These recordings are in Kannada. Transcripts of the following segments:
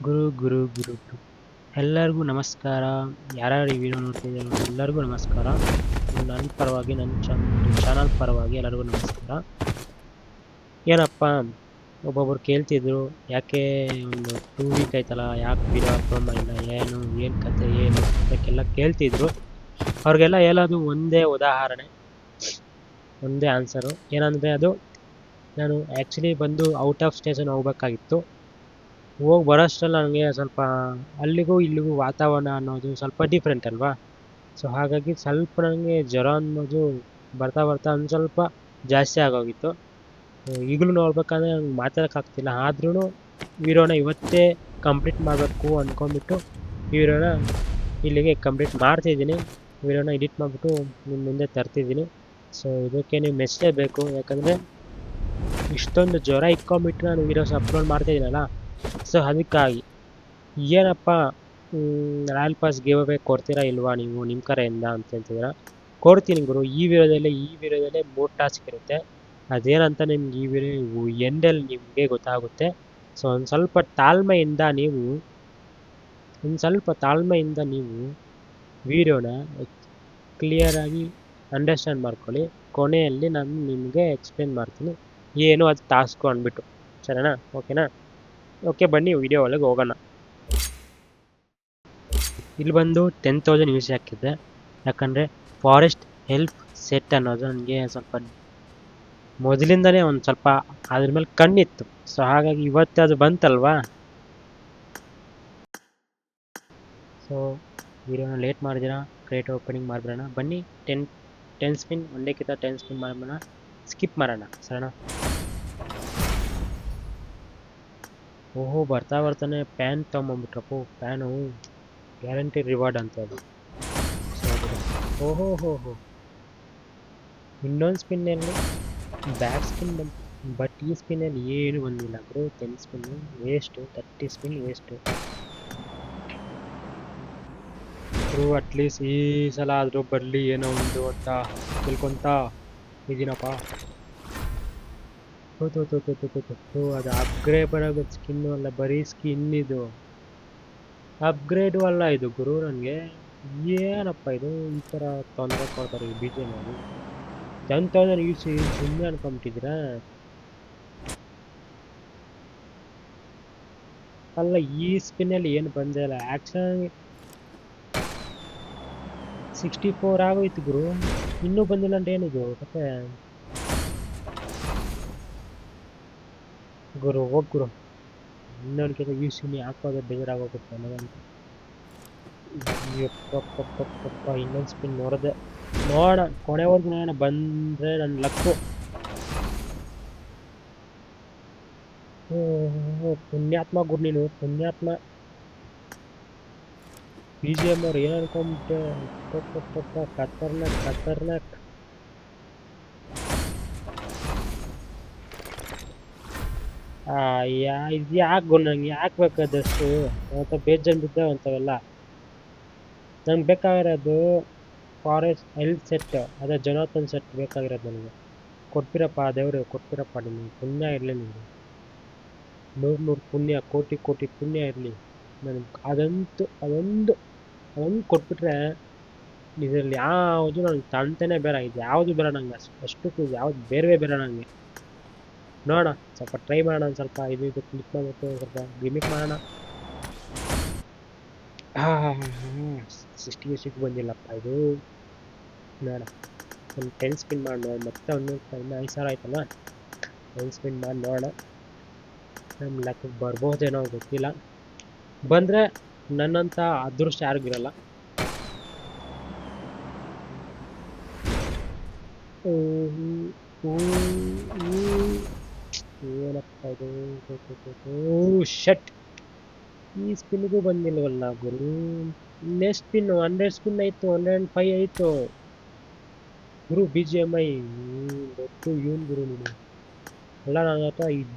ಗುರು ಗುರು ಗುರು ಗುರು ಎಲ್ಲರಿಗೂ ನಮಸ್ಕಾರ. ಯಾರ್ಯಾರು ಈ ವಿಡಿಯೋ ನೋಡ್ತಿದ್ದೀರೋ ಎಲ್ಲರಿಗೂ ನಮಸ್ಕಾರ. ನನ್ನ ಪರವಾಗಿ ನನ್ನ ಚಾನಲ್ ಪರವಾಗಿ ಎಲ್ಲರಿಗೂ ನಮಸ್ಕಾರ. ಏನಪ್ಪ, ಒಬ್ಬೊಬ್ರು ಕೇಳ್ತಿದ್ರು, ಯಾಕೆ ಒಂದು 2 ವೀಕ್ ಆಯ್ತಲ್ಲ, ಯಾಕೆ ವಿಡಿಯೋ ಅಪ್ಲೋಡ್ ಮಾಡಿಲ್ಲ, ಏನು ಕತೆ ಏನು ಅದಕ್ಕೆಲ್ಲ ಕೇಳ್ತಿದ್ರು. ಅವ್ರಿಗೆಲ್ಲ ಹೇಳೋದು ಒಂದೇ ಉದಾಹರಣೆ, ಒಂದೇ ಆನ್ಸರು. ಏನಂದರೆ ಅದು, ನಾನು ಆ್ಯಕ್ಚುಲಿ ಬಂದು ಔಟ್ ಆಫ್ ಸ್ಟೇಷನ್ ಹೋಗ್ಬೇಕಾಗಿತ್ತು. ಹೋಗಿ ಬರೋಷ್ಟರಲ್ಲಿ ನನಗೆ ಸ್ವಲ್ಪ ಅಲ್ಲಿಗೂ ಇಲ್ಲಿಗೂ ವಾತಾವರಣ ಅನ್ನೋದು ಸ್ವಲ್ಪ ಡಿಫ್ರೆಂಟ್ ಅಲ್ವಾ. ಸೊ ಹಾಗಾಗಿ ಸ್ವಲ್ಪ ನನಗೆ ಜ್ವರ ಅನ್ನೋದು ಬರ್ತಾ ಬರ್ತಾ ಒಂದು ಸ್ವಲ್ಪ ಜಾಸ್ತಿ ಆಗೋಗಿತ್ತು. ಈಗಲೂ ನೋಡ್ಬೇಕಂದ್ರೆ ನಂಗೆ ಮಾತಾಡೋಕ್ಕಾಗ್ತಿಲ್ಲ. ಆದ್ರೂ ವೀಡಿಯೋನ ಇವತ್ತೇ ಕಂಪ್ಲೀಟ್ ಮಾಡಬೇಕು ಅಂದ್ಕೊಂಡ್ಬಿಟ್ಟು ಈ ವೀಡಿಯೋನ ಇಲ್ಲಿಗೆ ಕಂಪ್ಲೀಟ್ ಮಾಡ್ತಿದ್ದೀನಿ. ವೀಡಿಯೋನ ಎಡಿಟ್ ಮಾಡಿಬಿಟ್ಟು ನಿಮ್ಮ ಮುಂದೆ ತರ್ತಿದ್ದೀನಿ. ಸೊ ಇದಕ್ಕೆ ನೀವು ಮೆಚ್ಚಲೇಬೇಕು, ಯಾಕಂದರೆ ಇಷ್ಟೊಂದು ಜ್ವರ ಇಟ್ಕೊಂಡ್ಬಿಟ್ಟು ನಾನು ವೀಡಿಯೋಸ್ ಅಪ್ಲೋಡ್ ಮಾಡ್ತಾಯಿದ್ದೀನಲ್ಲ. ಸೊ ಅದಕ್ಕಾಗಿ ಏನಪ್ಪ, ರಾಯಲ್ ಪಾಸ್ ಗಿವ್ ಅವೇ ಕೊಡ್ತೀರಾ ಇಲ್ವಾ ನೀವು ನಿಮ್ಮ ಕಡೆಯಿಂದ ಅಂತ ಹೇಳ್ತಿದ್ದೀರಾ. ಕೊಡ್ತೀನಿ ಗುರು. ಈ ವಿಡಿಯೋದಲ್ಲೇ 3 ಟಾಸ್ಕ್ ಇರುತ್ತೆ. ಅದೇನಂತ ನಿಮ್ಗೆ ಈ ವಿಡಿಯೋ ಎಂಡಲ್ಲಿ ನಿಮಗೆ ಗೊತ್ತಾಗುತ್ತೆ. ಸೊ ಒಂದು ಸ್ವಲ್ಪ ತಾಳ್ಮೆಯಿಂದ ನೀವು ವಿಡಿಯೋನ ಕ್ಲಿಯರಾಗಿ ಅಂಡರ್ಸ್ಟ್ಯಾಂಡ್ ಮಾಡ್ಕೊಳ್ಳಿ. ಕೊನೆಯಲ್ಲಿ ನಾನು ನಿಮಗೆ ಎಕ್ಸ್ಪ್ಲೇನ್ ಮಾಡ್ತೀನಿ ಏನು ಅದು ಟಾಸ್ಕು ಅಂದ್ಬಿಟ್ಟು. ಸರಿನಾ? ಓಕೆನಾ? ಓಕೆ, ಬನ್ನಿ ವಿಡಿಯೋ ಒಳಗೆ ಹೋಗೋಣ. ಇಲ್ಲಿ ಬಂದು 10,000 ಯೂಸ್ ಹಾಕಿದ್ದೆ, ಯಾಕಂದರೆ ಫಾರೆಸ್ಟ್ ಹೆಲ್ಪ್ ಸೆಟ್ ಅನ್ನೋದು ನನಗೆ ಸ್ವಲ್ಪ ಮೊದಲಿಂದನೇ ಒಂದು ಸ್ವಲ್ಪ ಅದ್ರ ಮೇಲೆ ಕಣ್ಣಿತ್ತು. ಸೊ ಹಾಗಾಗಿ ಇವತ್ತು ಅದು ಬಂತಲ್ವಾ. ಸೊ ವಿಡಿಯೋನ ಲೇಟ್ ಮಾಡಿದಿರಾ, ಕ್ರೇಟ್ ಓಪನಿಂಗ್ ಮಾಡಿಬಿಡೋಣ ಬನ್ನಿ. 10 ಸ್ಪಿನ್, ಒಂದೇಕ್ಕಿಂತ 10 ಸ್ಪಿನ್ ಮಾಡೋಣ, ಸ್ಕಿಪ್ ಮಾಡೋಣ. ಸರಿನಾ? ಓಹೋ, ಬರ್ತಾನೆ ಪ್ಯಾನ್ ತೊಗೊಂಬಂದ್ಬಿಟ್ರಪ್ಪು. ಪ್ಯಾನು ಗ್ಯಾರಂಟಿ ರಿವಾರ್ಡ್ ಅಂತ ಅದು. ಓಹೋ, ಇನ್ನೊಂದು ಸ್ಪಿನ್ನಲ್ಲಿ ಬ್ಯಾಕ್ ಸ್ಪಿನ್ ಬಂತು, ಬಟ್ ಈ ಸ್ಪಿನ್ನಲ್ಲಿ ಏನು ಬಂದಿಲ್ಲ bro. 10 spin waste, 30 spin waste bro. At least ಈ ಸಲ ಆದರೂ ಬರಲಿ ಏನೋ ಒಂದು ಅಂತ ತಿಳ್ಕೊತಾ ಇದೀನಪ್ಪ. ಅದು ಅಪ್ಗ್ರೇಡ್ ಬರೋದು ಸ್ಕಿನ್ನು ಅಲ್ಲ, ಬರೀ ಸ್ಕಿನ್ ಇದು. ಅಪ್ಗ್ರೇಡು ಅಲ್ಲ ಇದು ಗುರು. ನನಗೆ ಏನಪ್ಪ ಇದು ಈ ಥರ ತೊಂದರೆ ಕೊಡ್ತಾರೆ ಈ ಬಿ ಜಿ ಎಮ್ ಅಲ್ಲಿ. 10,000 ಯೂಸ್ ಸುಮ್ಮನೆ ಅನ್ಕೊಂಬಿಟ್ಟಿದ್ದೀರಾ? ಅಲ್ಲ, ಈ ಸ್ಪಿನ್ನಲ್ಲಿ ಏನು ಬಂದೇ ಇಲ್ಲ. ಆ್ಯಕ್ಚುಲಿ 64 ಆಗೋಯ್ತು ಗುರು, ಇನ್ನೂ ಬಂದಿಲ್ಲ ಅಂತ ಏನಿದು ಮತ್ತೆ ಗುರು? ಹೋಗಿ ಗುರು, ಇನ್ನೊಂದ್ಕಿಂತ ಯೂಸ್ ಇನ್ನೂ ಹಾಕೋದು ಬೇಜಾರಾಗೋಗುತ್ತೆ ನನಗಂತ. ಯಪ್ಪಪ್ಪಪ್ಪಪ್ಪ, ಇನ್ನೊಂದು ಸ್ಪಿನ್ ನೋಡಿದೆ. ನೋಡೋಣ ಕೊನೆವರೆಗೂ, ನೋಡೋಣ ಬಂದರೆ ನನ್ನ ಲಕ್ಕು. ಪುಣ್ಯಾತ್ಮ ಗುರು ನೀನು, ಪುಣ್ಯಾತ್ಮ. ಬಿ ಜಿ ಎಮ್ ಅವ್ರು ಏನು ಅನ್ಕೊಂಬಿಟ್ಟೆ. ಖತರ್ನಾಕ್. ಇದು ಯಾಕೆ ಗುರು, ನಂಗೆ ಯಾಕೆ ಬೇಕಾದಷ್ಟು ಅಂತ ಬೇಜಾನ್ ಬಿದ್ದ ಅಂಥವೆಲ್ಲ. ನಂಗೆ ಬೇಕಾಗಿರೋದು ಫಾರೆಸ್ಟ್ ಹೆಲ್ತ್ ಸೆಟ್, ಅದೇ ಜೊನಾಥನ್ ಸೆಟ್ ಬೇಕಾಗಿರೋದು ನನಗೆ. ಕೊಡ್ತೀರಪ್ಪ ದೇವರು, ಕೊಡ್ತೀರಪ್ಪ. ನಿಮಗೆ ಪುಣ್ಯ ಇರಲಿ, ನಿಮಗೆ 100 ಪುಣ್ಯ, ಕೋಟಿ ಪುಣ್ಯ ಇರಲಿ ನನಗೆ. ಅದೊಂದು ಕೊಟ್ಬಿಟ್ರೆ ಇದರಲ್ಲಿ ಯಾವುದು ನನಗೆ ತಂತನೇ ಬೇಡ. ಇದು ಯಾವುದು ಬೇಡ ನಂಗೆ, ಅಷ್ಟಕ್ಕೂ ಯಾವುದು ಬೇರೆ ನನಗೆ. ನೋಡೋಣ, ಸ್ವಲ್ಪ ಟ್ರೈ ಮಾಡೋಣ. ಒಂದು ಸ್ವಲ್ಪ ಇದು ಕ್ಲಿಕ್ ಮಾಡಿಬಿಟ್ಟು ಸ್ವಲ್ಪ ಗಿಮಿಕ್ ಮಾಡೋಣ. 60 ಬಂದಿಲ್ಲಪ್ಪ ಇದು. ನೋಡ, ಒಂದು 10 ಸ್ಪಿನ್ ಮಾಡಿ ನೋಡಿ, ಮತ್ತೆ ಇನ್ನು 5,000 ಆಯ್ತಲ್ಲ. 10 ಸ್ಪಿನ್ ಮಾಡಿ ನೋಡೋಣ, ನಮ್ಮ ಲೆಕ್ಕಕ್ಕೆ ಬರ್ಬೋದೇನೋ ಗೊತ್ತಿಲ್ಲ. ಬಂದರೆ ನನ್ನಂಥ ಅದೃಷ್ಟ ಯಾರಿಗಿರಲ್ಲ. ಏನಪ್ಪ ಇದು? ಶಟ್, ಈ ಸ್ಪಿನ್ಗೂ ಬಂದಿಲ್ವಲ್ಲ ಗುರು. ನೆಕ್ಸ್ಟ್ ಸ್ಪಿನ್ 100 ಸ್ಪಿನ್ ಆಯಿತು, 105 ಆಯಿತು ಗುರು. ಬಿ ಜಿ ಎಮ್ ಐ ದೊಡ್ಡ ಇವನ್ ಗುರು ನೀನು. ಅಲ್ಲ, ನನ್ನ ಹತ್ರ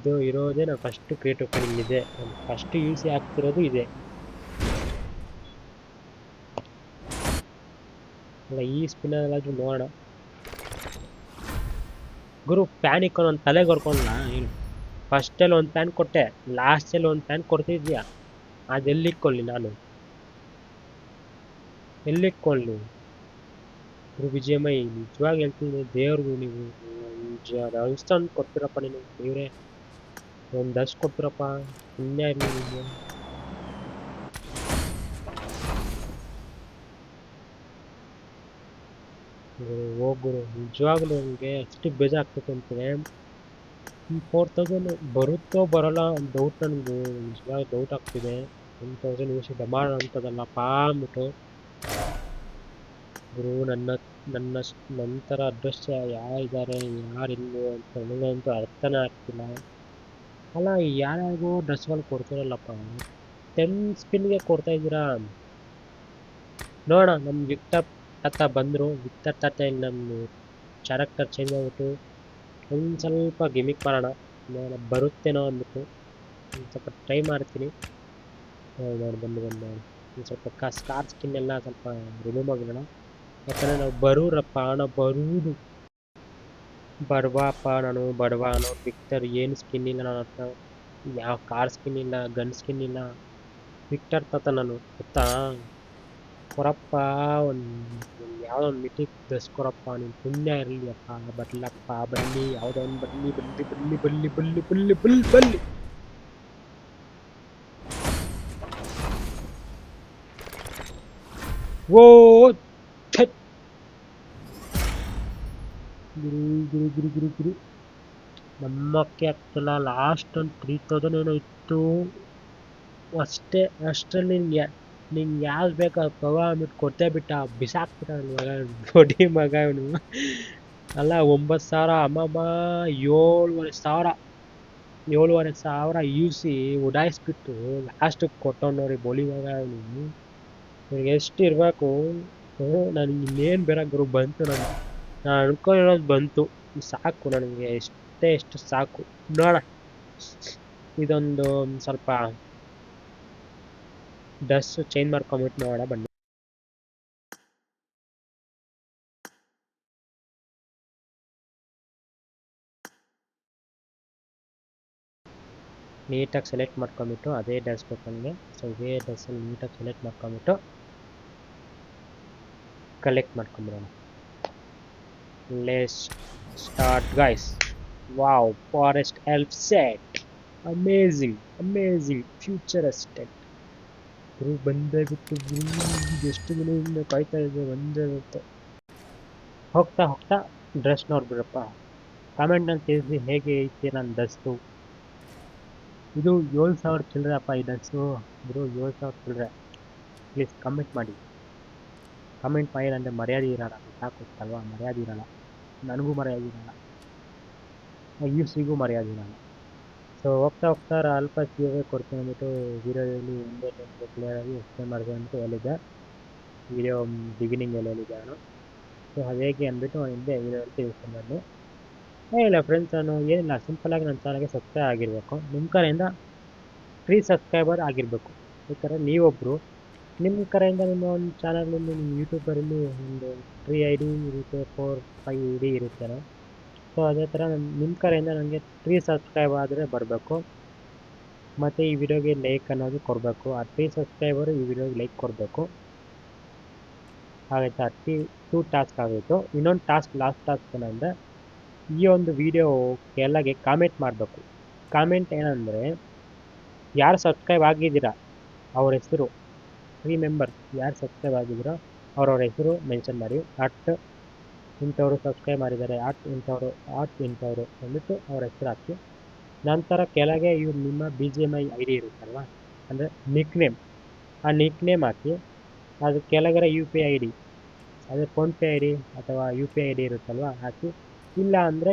ಇರೋದೇ ನಾನು ಫಸ್ಟ್ ಕ್ರಿಯೇಟ್ ಓಪನಿಂಗ್ ಇದೆ, ನಾನು ಫಸ್ಟ್ ಯೂಸ್ ಆಗ್ತಿರೋದು ಇದೆ. ಅಲ್ಲ, ಈ ಸ್ಪಿನ್ನಲ್ಲಾದರೂ ನೋಡೋಣ ಗುರು. ಪ್ಯಾನ್ ಇಕ್ಕೊಂಡು ಒಂದು ತಲೆಗೆ ಹೊಡ್ಕೊಂಡ ಏನು? ಫಸ್ಟಲ್ಲಿ ಒಂದು ಪ್ಯಾನ್ ಕೊಟ್ಟೆ, ಲಾಸ್ಟಲ್ಲಿ ಒಂದು ಪ್ಯಾನ್ ಕೊಡ್ತಿದ್ಯಾ. ಅದೆಲ್ಲಿಕ್ಕೊಳ್ಳಿ ನಾನು ಎಲ್ಲಿಕ್ಕೊಳ್ಳಿ ವಿಜಯಮೈ ನಿಜವಾಗಿ ಹೇಳ್ತೀನಿ ದೇವ್ರಿಗೂ ನೀವು ಅನ್ಸ್ಟನ್ ಕೊಡ್ತೀರಪ್ಪ ನೀನು ದೇವ್ರೆ ಒಂದು ದರ್ಶ್ ಕೊಡ್ತೀರಪ್ಪ ಪುಣ್ಯ ಇರಲಿ ನಿಮಗೆ ಹೋಗುರು ನಿಜವಾಗ್ಲೂ ನನಗೆ ಎಷ್ಟು ಬೇಜಾರಾಗ್ತೈತೆ ಅಂತಾರೆ 4000 ಬರುತ್ತೋ ಬರಲ್ಲ ಡೌಟ್ ನನಗೆ ನಿಜವಾಗಿ ಡೌಟ್ ಆಗ್ತಿದೆ 1000 ಯೂಸ್ ಡೆಮಾಂಡ್ ಅಂತದಲ್ಲಪ್ಪ ಅಂದ್ಬಿಟ್ಟು ಗುರು ನನ್ನ ನಂತರ ಅದೃಷ್ಟ ಯಾರಿದ್ದಾರೆ ಯಾರಿಲ್ವೋ ಅಂತ ನನಗಂತೂ ಅರ್ಥನೇ ಆಗ್ತಿಲ್ಲ ಅಲ್ಲ ಯಾರ್ಯಾರಿಗೋ ಡ್ರೆಸ್ಗಳು ಕೊಡ್ತಾರಲ್ಲಪ್ಪ 10 ಸ್ಪಿನ್ಗೆ ಕೊಡ್ತಾ ಇದ್ದೀರಾ ನೋಡೋಣ ನಮ್ಮ ವಿಕ್ಟರ್ ತಾತ ಬಂದರು ವಿಕ್ಟರ್ ತಾತ ಇಲ್ಲಿ ನಮ್ಮ ಕ್ಯಾರೆಕ್ಟರ್ ಚೇಂಜ್ ಆಗ್ಬಿಟ್ಟು ಒಂದು ಸ್ವಲ್ಪ ಗಿಮಿಕ್ ಮಾಡೋಣ ನೋಡೋಣ ಬರುತ್ತೇನೋ ಅಂದ್ಬಿಟ್ಟು ಒಂದು ಸ್ವಲ್ಪ ಟ್ರೈ ಮಾಡ್ತೀನಿ ನೋಡಿ ಬಂದು ಒಂದು ಸ್ವಲ್ಪ ಸ್ಕಾರ್ ಸ್ಕಿನ್ ಎಲ್ಲ ಸ್ವಲ್ಪ ರಿಮೂವ್ ಮಾಡೋಣ ಯಾಕಂದರೆ ನಾವು ಬರೋರಪ್ಪ ನಾವು ಬರುವುದು ಬಡವಪ್ಪ ನಾನು ಬಡವ ಅನ್ನೋ ವಿಕ್ಟರ್ ಏನು ಸ್ಕಿನ್ ಇಲ್ಲ ನನ್ನ ಹತ್ರ ಯಾವ ಕಾರ್ ಸ್ಕಿನ್ ಇಲ್ಲ ಗನ್ ಸ್ಕಿನ್ ಇಲ್ಲ ವಿಕ್ಟರ್ ತಾತ ನಾನು ಗೊತ್ತಾ ಕೊರಪ್ಪ ಒಂದು ಯಾವುದೋ ಒಂದು ಮಿಟಿಕ್ ಡ್ರೆಸ್ ಕೊರಪ್ಪ ನೀನು ಪುಣ್ಯ ಇರಲಿ ಅಪ್ಪ ಬರ್ಲಪ್ಪ ಬನ್ನಿ ಯಾವುದೋ ಒಂದು ಬನ್ನಿ ಬನ್ನಿ ಬನ್ನಿ ಬಲ್ಲಿ ಬಲ್ಲಿ ಬಲ್ಲಿ ಬಲ್ಲಿ ಬಲ್ಲಿ ಓ ಗುರು ಗುರು ಗುರು ಗುರು ಗುರು ನಮ್ಮಕ್ಕೆ ಆಗ್ತಿಲ್ಲ ಲಾಸ್ಟ್ ಒಂದು 3000 ಏನೋ ಇತ್ತು ಅಷ್ಟರಲ್ಲಿ ನಿಂಗೆ ಯಾವ್ದು ಬೇಕು ಅದು ತಗೋ ಅಂದ್ಬಿಟ್ಟು ಕೊಟ್ಟೇ ಬಿಟ್ಟ ಬಿಸಾಕ್ಬಿಟ್ಟ ನನ್ನ ಮಗ ಬೊಡಿ ಮಗ ಇವನು ಅಲ್ಲ 9000 ಅಮ್ಮಮ್ಮ 7,500 ಯೂಸಿ ಉಡಾಯಿಸ್ಬಿಟ್ಟು ಲಾಸ್ಟಿಗೆ ಕೊಟ್ಟವ್ ನೋಡಿ ಬೋಳಿ ಮಗ ಇವನು ನನಗೆ ಎಷ್ಟು ಇರಬೇಕು ನನಗೆ ಇನ್ನೇನು ಬೇರೆ ಗುರು ಬಂತು ನಾನು ಅನ್ಕೊಂಡಿರೋದು ಬಂತು ಸಾಕು ನನಗೆ ಎಷ್ಟು ಸಾಕು ನೋಡ ಇದೊಂದು ಸ್ವಲ್ಪ ಡ್ರೆಸ್ ಚೇಂಜ್ ಮಾಡ್ಕೊಂಬಿಟ್ಟು ನೋಡ ಬನ್ನಿ ನೀಟಾಗಿ ಸೆಲೆಕ್ಟ್ ಮಾಡ್ಕೊಂಬಿಟ್ಟು ಅದೇ ಡ್ರೆಸ್ ಬೇಕು ನನಗೆ ಸೊ ಇದೇ ಡ್ರೆಸ್ಸಲ್ಲಿ ನೀಟಾಗಿ ಸೆಲೆಕ್ಟ್ ಮಾಡ್ಕೊಂಬಿಟ್ಟು ಕಲೆಕ್ಟ್ ಮಾಡ್ಕೊಂಬಿಡೋಣ let's start guys wow forest elf set amazing future aesthetic ಗುರು ಬಂದೇ ಬಿಟ್ಟು ಎಷ್ಟು ದಿನದಿಂದ ಕಾಯ್ತಾ ಇದೆ ಒಂದೇ ಗೊತ್ತು ಹೋಗ್ತಾ ಡ್ರೆಸ್ ನೋಡ್ಬಿಡಪ್ಪ ಕಾಮೆಂಟ್ನಲ್ಲಿ ತಿಳಿಸಿ ಹೇಗೆ ಐತೆ ನನ್ನ ಡ್ರೆಸ್ಸು ಇದು 7,000 ಚಿಲ್ಲರೆ ಅಪ್ಪ ಈ ಡ್ರೆಸ್ಸು ಗುರು 7,000 ಚಿಲ್ಲರೆ ಪ್ಲೀಸ್ ಕಮೆಂಟ್ ಮಾಡಿ ಅಂದರೆ ಮರ್ಯಾದೆ ಇರೋಲ್ಲ ಗೊತ್ತಾಗುತ್ತಲ್ವ ಮರ್ಯಾದೆ ಇರೋಲ್ಲ ನನಗೂ ಮರ್ಯಾದೆ ಇರೋಲ್ಲ ಯೂಸಿಗೂ ಮರ್ಯಾದೆ ಇರೋಲ್ಲ ಸೊ ಹೋಗ್ತಾ ಅಲ್ಪ ಕಿವೇ ಕೊಡ್ತೀನಿ ಅಂದ್ಬಿಟ್ಟು ವೀಡಿಯೋದಲ್ಲಿ ಒಂದೇ ಟೈಮ್ಗೆ ಕ್ಲಿಯರಾಗಿ ಎಕ್ಸ್ಪ್ಲೇನ್ ಮಾಡಿದೆ ಅಂತ ಹೇಳಿದ್ದೆ ವಿಡಿಯೋ ಬಿಗಿನಿಂಗಲ್ಲಿ ಹೇಳಿದ್ದೆ ನಾನು ಸೊ ಅದು ಹೇಗೆ ಅಂದ್ಬಿಟ್ಟು ಹಿಂದೆ ವಿಡಿಯೋದಲ್ಲಿ ತಿಳಿಸ್ಕೊಂಡು ಬಂದು ಏನಿಲ್ಲ ಫ್ರೆಂಡ್ಸ್ ನಾನು ಏನಿಲ್ಲ ಸಿಂಪಲಾಗಿ ನನ್ನ ಚಾನಲ್ಗೆ ಸಬ್ಸ್ಕ್ರೈಬ್ ಆಗಿರಬೇಕು ನಿಮ್ಮ ಕಡೆಯಿಂದ ಫ್ರೀ ಸಬ್ಸ್ಕ್ರೈಬರ್ ಆಗಿರಬೇಕು ಯಾಕಂದರೆ ನೀವೊಬ್ಬರು ನಿಮ್ಮ ಕಡೆಯಿಂದ ನಿಮ್ಮ ಒಂದು ಚಾನಲಲ್ಲಿ ನಿಮ್ಮ ಯೂಟ್ಯೂಬರಲ್ಲಿ ಒಂದು ಫ್ರೀ ಐ ಡಿ ಇರುತ್ತೆ 4-5 ಐ ಡಿ ಇರುತ್ತೆ ಸೊ ಅದೇ ಥರ ನಿಮ್ಮ ಕಡೆಯಿಂದ ನನಗೆ ಫ್ರೀ ಸಬ್ಸ್ಕ್ರೈಬ್ ಆದರೆ ಬರಬೇಕು ಮತ್ತು ಈ ವಿಡಿಯೋಗೆ ಲೈಕ್ ಅನ್ನೋದು ಕೊಡಬೇಕು ಆ ಫ್ರೀ ಸಬ್ಸ್ಕ್ರೈಬರು ಈ ವಿಡಿಯೋಗೆ ಲೈಕ್ ಕೊಡಬೇಕು ಆಗುತ್ತೆ 2 ಟಾಸ್ಕ್ ಆಗೋಯಿತು ಇನ್ನೊಂದು ಟಾಸ್ಕ್ ಲಾಸ್ಟ್ ಟಾಸ್ಕ್ ಏನಂದರೆ ಈ ಒಂದು ವಿಡಿಯೋ ಕೆಳಗೆ ಕಾಮೆಂಟ್ ಮಾಡಬೇಕು ಕಾಮೆಂಟ್ ಏನಂದರೆ ಯಾರು ಸಬ್ಸ್ಕ್ರೈಬ್ ಆಗಿದ್ದೀರಾ ಅವ್ರ ಹೆಸರು 3 ಮೆಂಬರ್ಸ್ ಯಾರು ಸಬ್ಸ್ಕ್ರೈಬ್ ಆಗಿದ್ದೀರೋ ಅವ್ರವ್ರ ಹೆಸರು ಮೆನ್ಷನ್ ಮಾಡಿ ಇಂಥವ್ರು ಸಬ್ಸ್ಕ್ರೈಬ್ ಮಾಡಿದ್ದಾರೆ ಇಂಥವ್ರು ಅಂದ್ಬಿಟ್ಟು ಅವ್ರ ಹೆಸರು ಹಾಕಿ ನಂತರ ಕೆಳಗೆ ಇವ್ರು ನಿಮ್ಮ BGMI ಐ ಡಿ ಇರುತ್ತಲ್ವ ಅಂದರೆ ನಿಕ್ ನೇಮ್ ಆ ನಿಕ್ ನೇಮ್ ಹಾಕಿ ಅದು ಕೆಳಗಡೆ UPI ಐ ಡಿ ಅದೇ ಫೋನ್ಪೇ ಐ ಡಿ ಅಥವಾ UPI ಐ ಡಿ ಇರುತ್ತಲ್ವ ಹಾಕಿ ಇಲ್ಲ ಅಂದರೆ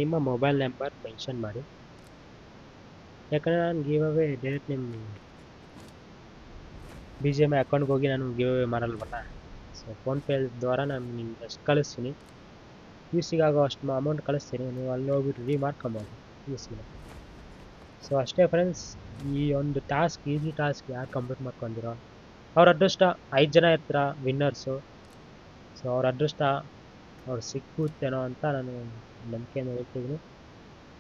ನಿಮ್ಮ ಮೊಬೈಲ್ ನಂಬರ್ ಮೆನ್ಷನ್ ಮಾಡಿ ಯಾಕಂದರೆ ನಾನು ಗಿವ್ ಅವೇ ಡೈರೆಕ್ಟ್ ನಿಮ್ಮ BGMI ಅಕೌಂಟ್ಗೆ ಹೋಗಿ ನಾನು ಗಿವ್ ಅವೇ ಮಾಡಲ್ವಲ್ಲ ಸೊ ಫೋನ್ಪೇ ದ್ವಾರ ನಾನು ನಿಮ್ಗೆ ಅಷ್ಟು ಕಳಿಸ್ತೀನಿ ಯೂಸಿಗಾಗೋ ಅಷ್ಟು ಅಮೌಂಟ್ ಕಳಿಸ್ತೀನಿ ನೀವು ಅಲ್ಲಿ ಹೋಗ್ಬಿಟ್ಟು ರೆಡಿ ಮಾಡ್ಕೊಬೋದು ಯೂಸಿಗೆ ಸೊ ಅಷ್ಟೇ ಫ್ರೆಂಡ್ಸ್ ಈ ಒಂದು ಟಾಸ್ಕ್ ಈಸಿ ಟಾಸ್ಕ್ ಯಾರು ಕಂಪ್ಲೀಟ್ ಮಾಡ್ಕೊಂಡಿರೋ ಅವ್ರ ಅದೃಷ್ಟ 5 ಜನ ಇರ್ತೀರ ವಿನ್ನರ್ಸು ಸೊ ಅವ್ರ ಅದೃಷ್ಟ ಅವ್ರು ಸಿಕ್ಕುತ್ತೇನೋ ಅಂತ ನಾನು ನಂಬಿಕೆಯನ್ನು ಹೇಳ್ತಿದ್ದೀನಿ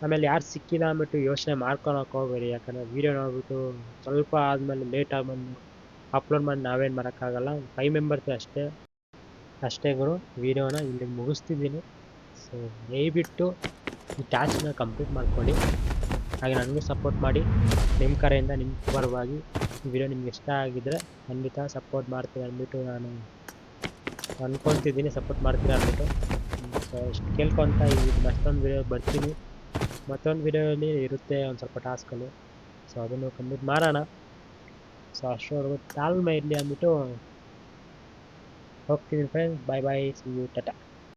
ಆಮೇಲೆ ಯಾರು ಸಿಕ್ಕಿಲ್ಲ ಅಂದ್ಬಿಟ್ಟು ಯೋಚನೆ ಮಾಡ್ಕೊಳಕ್ಕೆ ಹೋಗ್ಬೇಡಿ. ಯಾಕಂದರೆ ವೀಡಿಯೋ ನೋಡ್ಬಿಟ್ಟು ಸ್ವಲ್ಪ ಆದಮೇಲೆ ಲೇಟಾಗಿ ಬಂದು ಅಪ್ಲೋಡ್ ಮಾಡಿ ನಾವೇನು ಮಾಡೋಕ್ಕಾಗಲ್ಲ. 5 ಮೆಂಬರ್ಸ್ ಅಷ್ಟೇ ಗುರು. ವೀಡಿಯೋನ ಇಲ್ಲಿಗೆ ಮುಗಿಸ್ತಿದ್ದೀನಿ. ಸೊ ದಯವಿಟ್ಟು ಈ ಟಾಸ್ಕ್ನ ಕಂಪ್ಲೀಟ್ ಮಾಡ್ಕೊಳ್ಳಿ. ಹಾಗೆ ನನಗೂ ಸಪೋರ್ಟ್ ಮಾಡಿ. ನಿಮ್ಮ ಕಡೆಯಿಂದ ನಿಮ್ಮ ಪರವಾಗಿ ಈ ವಿಡಿಯೋ ನಿಮ್ಗೆ ಇಷ್ಟ ಆಗಿದ್ದರೆ ಖಂಡಿತ ಸಪೋರ್ಟ್ ಮಾಡ್ತೀರಾ ಅಂದ್ಬಿಟ್ಟು ನಾನು ಅಂದ್ಕೊತಿದ್ದೀನಿ. ಸಪೋರ್ಟ್ ಮಾಡ್ತೀರಾ ಅಂದ್ಬಿಟ್ಟು ಸೊ ಇಷ್ಟು ಕೇಳ್ಕೊತ ಈ ಮತ್ತೊಂದು ವಿಡಿಯೋ ಬರ್ತೀನಿ. ಮತ್ತೊಂದು ವಿಡಿಯೋಲಿ ಇರುತ್ತೆ ಒಂದು ಸ್ವಲ್ಪ ಟಾಸ್ಕಲ್ಲಿ. ಸೊ ಅದನ್ನು ಕಂಪ್ಲೀಟ್ ಮಾಡೋಣ. ಸೊ ಅಷ್ಟರವರೆಗೂ ತಾಳ್ಮೆ ಇರಲಿ ಅಂದ್ಬಿಟ್ಟು ಹೋಗ್ತೀನಿ friends. Bye bye, see you, Tata.